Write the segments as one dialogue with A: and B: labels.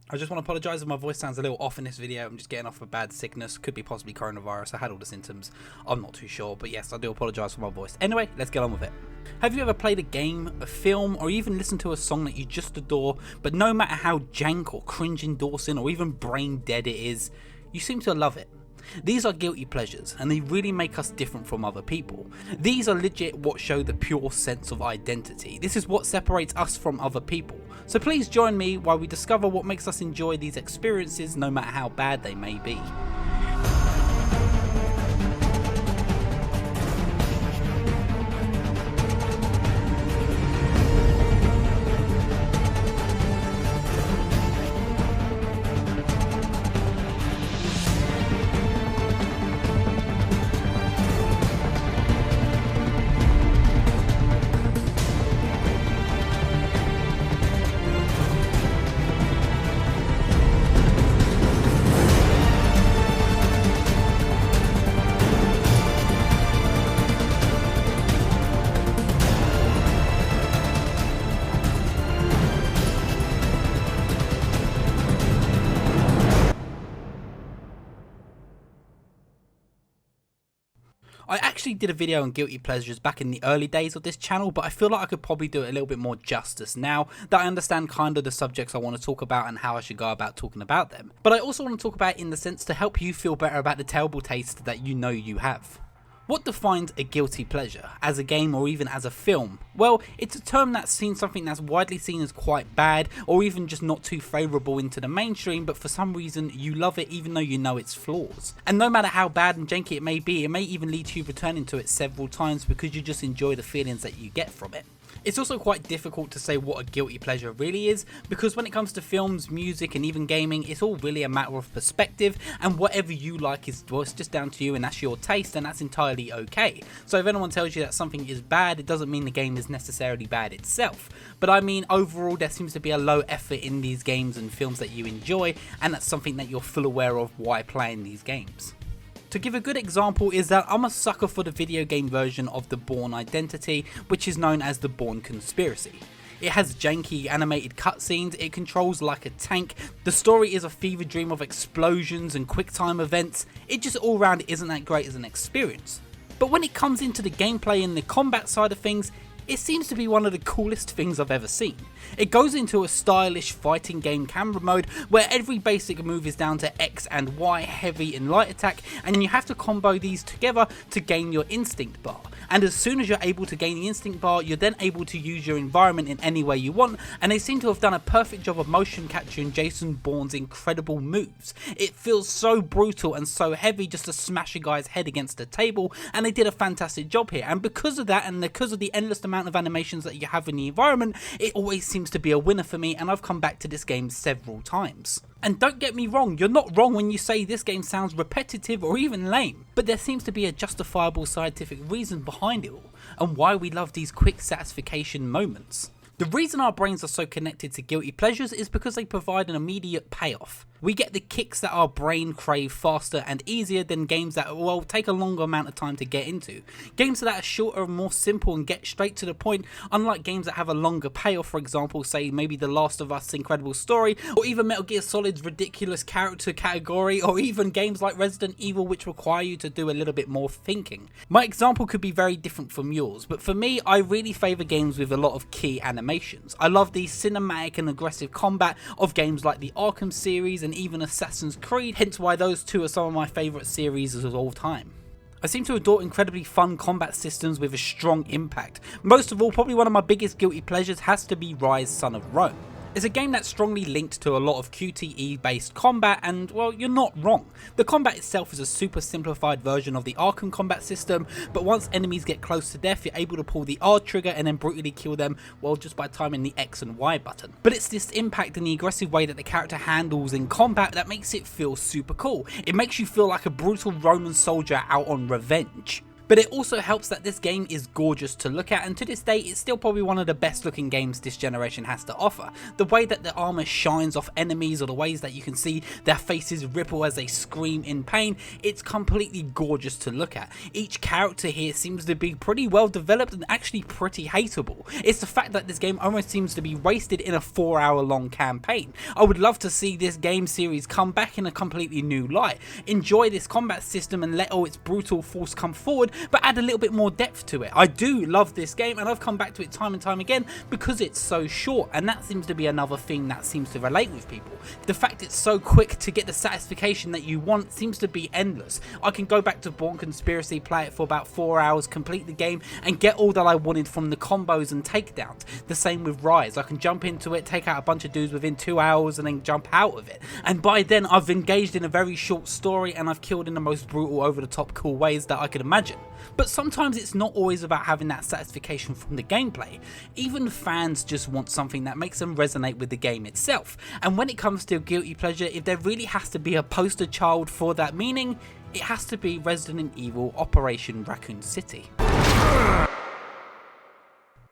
A: I just want to apologise if my voice sounds a little off in this video. I'm just getting off a bad sickness, could be possibly coronavirus. I had all the symptoms, I'm not too sure, but yes, I do apologise for my voice. Anyway, let's get on with it. Have you ever played a game, a film, or even listened to a song that you just adore, but no matter how jank or cringe endorsing or even brain dead it is, you seem to love it? These are guilty pleasures, and they really make us different from other people. These are legit what show the pure sense of identity. This is what separates us from other people. So please join me while we discover what makes us enjoy these experiences no matter how bad they may be. I actually did a video on guilty pleasures back in the early days of this channel, but I feel like I could probably do it a little bit more justice now that I understand kind of the subjects I want to talk about and how I should go about talking about them. But I also want to talk about it in the sense to help you feel better about the terrible taste that you know you have. What defines a guilty pleasure, as a game or even as a film? Well, it's a term that's seen something that's widely seen as quite bad or even just not too favourable into the mainstream, but for some reason you love it even though you know its flaws. And no matter how bad and janky it may be, it may even lead to you returning to it several times because you just enjoy the feelings that you get from it. It's also quite difficult to say what a guilty pleasure really is, because when it comes to films, music and even gaming, it's all really a matter of perspective, and whatever you like is, well, it's just down to you and that's your taste, and that's entirely okay. So if anyone tells you that something is bad, it doesn't mean the game is necessarily bad itself. But I mean, overall there seems to be a low effort in these games and films that you enjoy, and that's something that you're full aware of while playing these games. To give a good example is that I'm a sucker for the video game version of the Bourne identity, which is known as the Bourne Conspiracy. It has janky animated cutscenes, it controls like a tank, the story is a fever dream of explosions and quick time events, it just all round isn't that great as an experience. But when it comes into the gameplay and the combat side of things, it seems to be one of the coolest things I've ever seen. It goes into a stylish fighting game camera mode where every basic move is down to X and Y, heavy and light attack, and you have to combo these together to gain your instinct bar. And as soon as you're able to gain the instinct bar, you're then able to use your environment in any way you want, and they seem to have done a perfect job of motion capturing Jason Bourne's incredible moves. It feels so brutal and so heavy just to smash a guy's head against the table, and they did a fantastic job here. And because of that, and because of the endless amount of animations that you have in the environment, it always seems to be a winner for me, and I've come back to this game several times. And don't get me wrong, you're not wrong when you say this game sounds repetitive or even lame, but there seems to be a justifiable scientific reason behind it all, and why we love these quick satisfaction moments. The reason our brains are so connected to guilty pleasures is because they provide an immediate payoff. We get the kicks that our brain crave faster and easier than games that, well, take a longer amount of time to get into. Games that are shorter and more simple and get straight to the point, unlike games that have a longer payoff, for example, say maybe The Last of Us' incredible story, or even Metal Gear Solid's ridiculous character category, or even games like Resident Evil which require you to do a little bit more thinking. My example could be very different from yours, but for me, I really favour games with a lot of key animations. I love the cinematic and aggressive combat of games like the Arkham series and even Assassin's Creed, hence why those two are some of my favourite series of all time. I seem to adore incredibly fun combat systems with a strong impact. Most of all, probably one of my biggest guilty pleasures has to be Ryse Son of Rome. It's a game that's strongly linked to a lot of QTE based combat, and well, you're not wrong. The combat itself is a super simplified version of the Arkham combat system, but once enemies get close to death, you're able to pull the R trigger and then brutally kill them, well, just by timing the X and Y button. But it's this impact and the aggressive way that the character handles in combat that makes it feel super cool. It makes you feel like a brutal Roman soldier out on revenge. But it also helps that this game is gorgeous to look at, and to this day it's still probably one of the best looking games this generation has to offer. The way that the armor shines off enemies, or the ways that you can see their faces ripple as they scream in pain, it's completely gorgeous to look at. Each character here seems to be pretty well developed and actually pretty hateable. It's the fact that this game almost seems to be wasted in a 4-hour long campaign. I would love to see this game series come back in a completely new light. Enjoy this combat system and let all its brutal force come forward, but add a little bit more depth to it. I do love this game, and I've come back to it time and time again because it's so short, and that seems to be another thing that seems to relate with people. The fact it's so quick to get the satisfaction that you want seems to be endless. I can go back to Bourne Conspiracy, play it for about 4 hours, complete the game, and get all that I wanted from the combos and takedowns. The same with Ryse. I can jump into it, take out a bunch of dudes within 2 hours, and then jump out of it. And by then I've engaged in a very short story, and I've killed in the most brutal, over the top cool ways that I could imagine. But sometimes it's not always about having that satisfaction from the gameplay. Even fans just want something that makes them resonate with the game itself. And when it comes to guilty pleasure, if there really has to be a poster child for that meaning, it has to be Resident Evil Operation Raccoon City.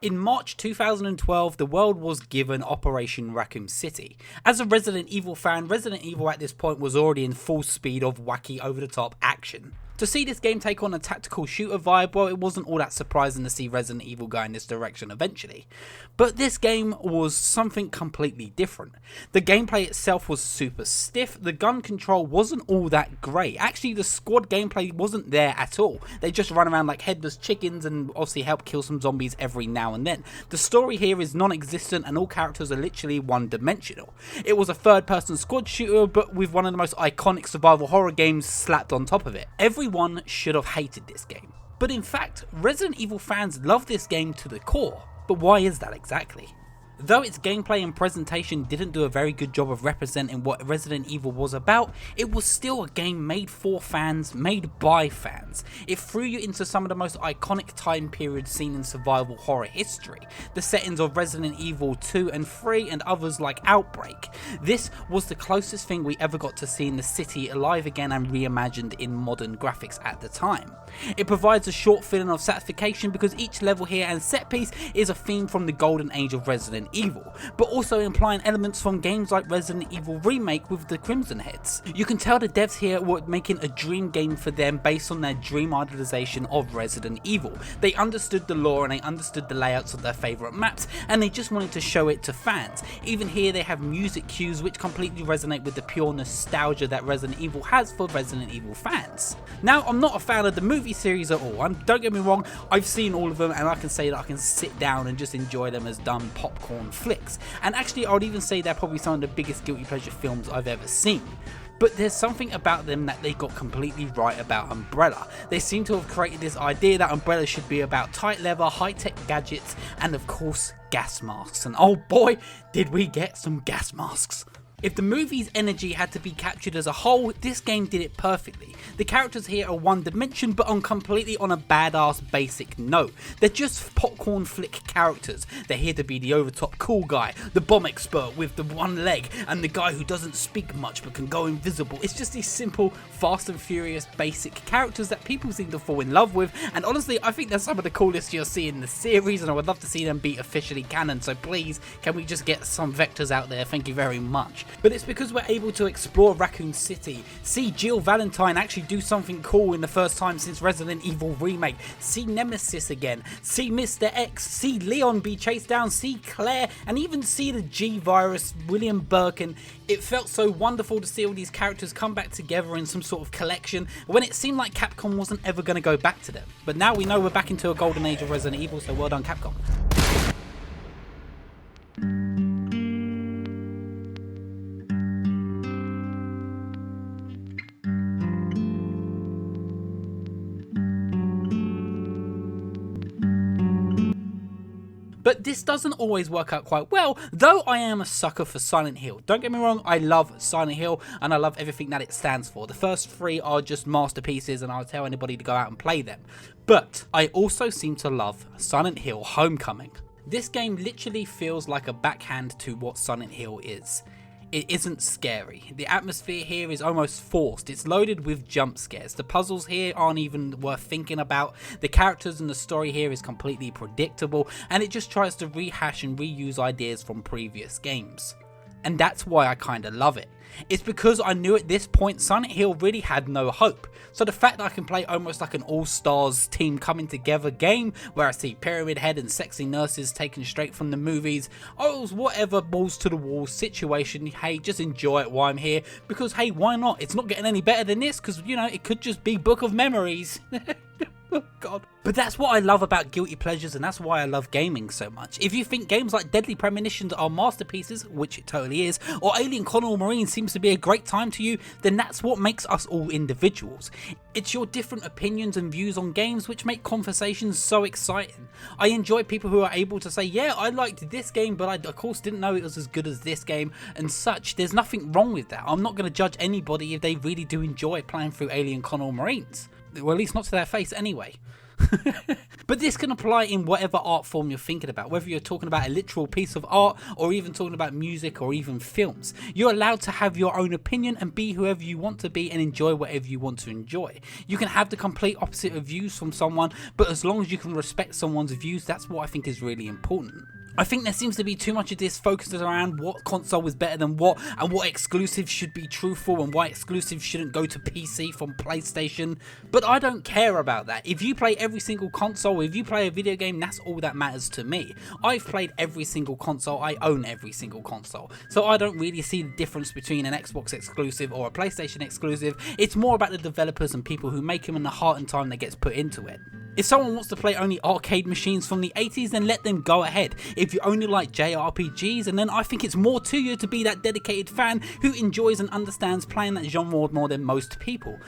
A: In March 2012, the world was given Operation Raccoon City. As a Resident Evil fan, Resident Evil at this point was already in full speed of wacky, over-the-top action. To see this game take on a tactical shooter vibe, well, it wasn't all that surprising to see Resident Evil go in this direction eventually. But this game was something completely different. The gameplay itself was super stiff, the gun control wasn't all that great. Actually, the squad gameplay wasn't there at all. They just run around like headless chickens and obviously help kill some zombies every now and then. The story here is non-existent, and all characters are literally one-dimensional. It was a third-person squad shooter, but with one of the most iconic survival horror games slapped on top of it. Everyone should have hated this game. But in fact, Resident Evil fans love this game to the core. But why is that exactly? Though its gameplay and presentation didn't do a very good job of representing what Resident Evil was about, it was still a game made for fans, made by fans. It threw you into some of the most iconic time periods seen in survival horror history. The settings of Resident Evil 2 and 3 and others like Outbreak. This was the closest thing we ever got to seeing the city alive again and reimagined in modern graphics at the time. It provides a short feeling of satisfaction because each level here and set piece is a theme from the golden age of Resident Evil, but also implying elements from games like Resident Evil Remake with the Crimson Heads. You can tell the devs here were making a dream game for them based on their dream idealization of Resident Evil. They understood the lore and they understood the layouts of their favourite maps, and they just wanted to show it to fans. Even here they have music cues which completely resonate with the pure nostalgia that Resident Evil has for Resident Evil fans. Now, I'm not a fan of the movie series at all, and don't get me wrong, I've seen all of them and I can say that I can sit down and just enjoy them as dumb popcorn flicks, and actually I would even say they're probably some of the biggest guilty pleasure films I've ever seen. But there's something about them that they got completely right about Umbrella. They seem to have created this idea that Umbrella should be about tight leather, high-tech gadgets, and of course gas masks, and oh boy did we get some gas masks. If the movie's energy had to be captured as a whole, this game did it perfectly. The characters here are one dimension, but completely on a badass basic note. They're just popcorn flick characters. They're here to be the overtop cool guy, the bomb expert with the one leg, and the guy who doesn't speak much but can go invisible. It's just these simple, fast and furious basic characters that people seem to fall in love with, and honestly I think they're some of the coolest you'll see in the series, and I would love to see them be officially canon, so please can we just get some vectors out there, thank you very much. But it's because we're able to explore Raccoon City, see Jill Valentine actually do something cool in the first time since Resident Evil Remake, see Nemesis again, see Mr. X, see Leon be chased down, see Claire, and even see the G-Virus, William Birkin. It felt so wonderful to see all these characters come back together in some sort of collection when it seemed like Capcom wasn't ever going to go back to them. But now we know we're back into a golden age of Resident Evil, so well done Capcom. But this doesn't always work out quite well, though I am a sucker for Silent Hill. Don't get me wrong, I love Silent Hill and I love everything that it stands for. The first three are just masterpieces and I'll tell anybody to go out and play them. But I also seem to love Silent Hill Homecoming. This game literally feels like a backhand to what Silent Hill is. It isn't scary. The atmosphere here is almost forced. It's loaded with jump scares. The puzzles here aren't even worth thinking about. The characters and the story here is completely predictable, and it just tries to rehash and reuse ideas from previous games. And that's why I kinda love it. It's because I knew at this point Silent Hill really had no hope. So the fact that I can play almost like an all-stars team coming together game where I see Pyramid Head and sexy nurses taken straight from the movies, oh whatever, balls to the wall situation, hey, just enjoy it while I'm here, because hey, why not? It's not getting any better than this, because you know, it could just be Book of Memories. Oh god. But that's what I love about guilty pleasures, and that's why I love gaming so much. If you think games like Deadly Premonitions are masterpieces, which it totally is, or Alien Colonial Marine seems to be a great time to you, then that's what makes us all individuals. It's your different opinions and views on games which make conversations so exciting. I enjoy people who are able to say, yeah, I liked this game, but I of course didn't know it was as good as this game and such. There's nothing wrong with that. I'm not going to judge anybody if they really do enjoy playing through Alien Colonial Marines. Well, at least not to their face anyway. But this can apply in whatever art form you're thinking about, whether you're talking about a literal piece of art or even talking about music or even films. You're allowed to have your own opinion and be whoever you want to be and enjoy whatever you want to enjoy. You can have the complete opposite of views from someone, but as long as you can respect someone's views, that's what I think is really important. I think there seems to be too much of this focused around what console is better than what, and what exclusives should be truthful and why exclusives shouldn't go to PC from PlayStation. But I don't care about that. If you play every single console, if you play a video game, that's all that matters to me. I've played every single console, I own every single console. So I don't really see the difference between an Xbox exclusive or a PlayStation exclusive. It's more about the developers and people who make them and the heart and time that gets put into it. If someone wants to play only arcade machines from the 80s, then let them go ahead. If you only like JRPGs, and then I think it's more to you to be that dedicated fan who enjoys and understands playing that genre more than most people.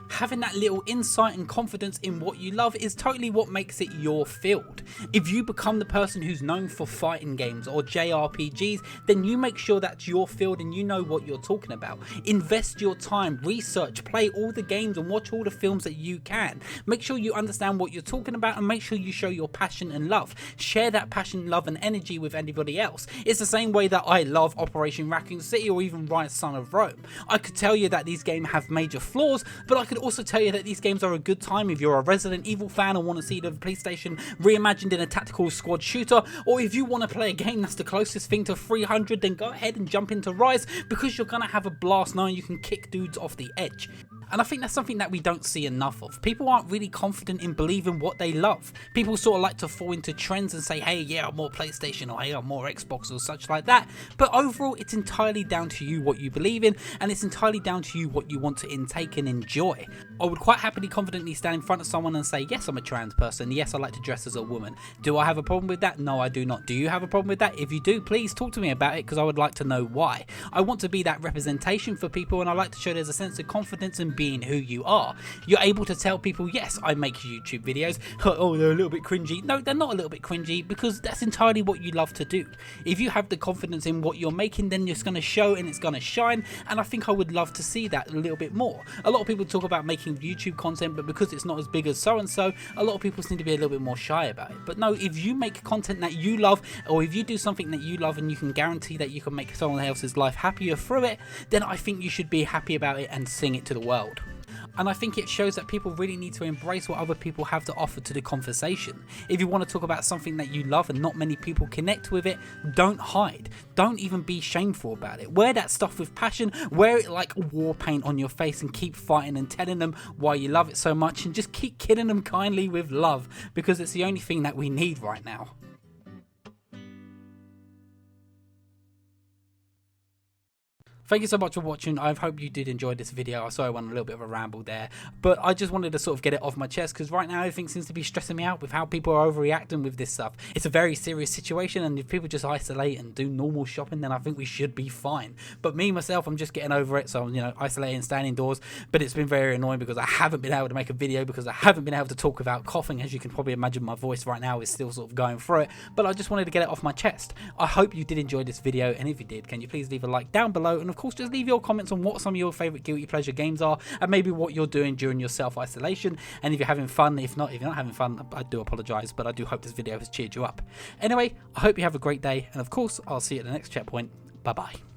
A: Having that little insight and confidence in what you love is totally what makes it your field. If you become the person who's known for fighting games or JRPGs, then you make sure that's your field and you know what you're talking about. Invest your time, research, play all the games and watch all the films that you can. Make sure you understand what you're talking about and make sure you show your passion and love. Share that passion, love and energy with anybody else. It's the same way that I love Operation Raccoon City or even Ryse Son of Rome. I could tell you that these games have major flaws, but I could also tell you that these games are a good time if you're a Resident Evil fan and want to see the PlayStation reimagined in a tactical squad shooter, or if you want to play a game that's the closest thing to 300, then go ahead and jump into Ryse, because you're going to have a blast knowing you can kick dudes off the edge. And I think that's something that we don't see enough of. People aren't really confident in believing what they love. People sort of like to fall into trends and say, hey, yeah, I'm more PlayStation, or hey, I'm more Xbox, or such like that. But overall, it's entirely down to you what you believe in, and it's entirely down to you what you want to intake and enjoy. I would quite happily confidently stand in front of someone and say, yes, I'm a trans person, yes, I like to dress as a woman. Do I have a problem with that? No, I do not. Do you have a problem with that? If you do, please talk to me about it, because I would like to know why. I want to be that representation for people, and I like to show there's a sense of confidence in being who you are. You're able to tell people, yes, I make YouTube videos. Oh, they're a little bit cringy. No, they're not a little bit cringy, because that's entirely what you love to do. If you have the confidence in what you're making, then it's going to show and it's going to shine, and I think I would love to see that a little bit more. A lot of people talk about making YouTube content, but because it's not as big as so-and-so, a lot of people seem to be a little bit more shy about it. But no, if you make content that you love, or if you do something that you love and you can guarantee that you can make someone else's life happier through it, then I think you should be happy about it and sing it to the world. And I think it shows that people really need to embrace what other people have to offer to the conversation. If you want to talk about something that you love and not many people connect with it, don't hide. Don't even be shameful about it. Wear that stuff with passion, wear it like war paint on your face, and keep fighting and telling them why you love it so much, and just keep killing them kindly with love, because it's the only thing that we need right now. Thank you so much for watching. I hope you did enjoy this video. I saw I went a little bit of a ramble there, but I just wanted to sort of get it off my chest, because right now everything seems to be stressing me out with how people are overreacting with this stuff. It's a very serious situation, and if people just isolate and do normal shopping, then I think we should be fine. But me, myself, I'm just getting over it, so I'm, isolating, staying indoors, but it's been very annoying because I haven't been able to make a video, because I haven't been able to talk without coughing. As you can probably imagine, my voice right now is still sort of going through it, but I just wanted to get it off my chest. I hope you did enjoy this video, and if you did, can you please leave a like down below, and of course just leave your comments on what some of your favorite guilty pleasure games are, and maybe what you're doing during your self-isolation, and if you're having fun. If you're not having fun, I do apologize, but I do hope this video has cheered you up. Anyway, I hope you have a great day, and of course I'll see you at the next checkpoint. Bye bye.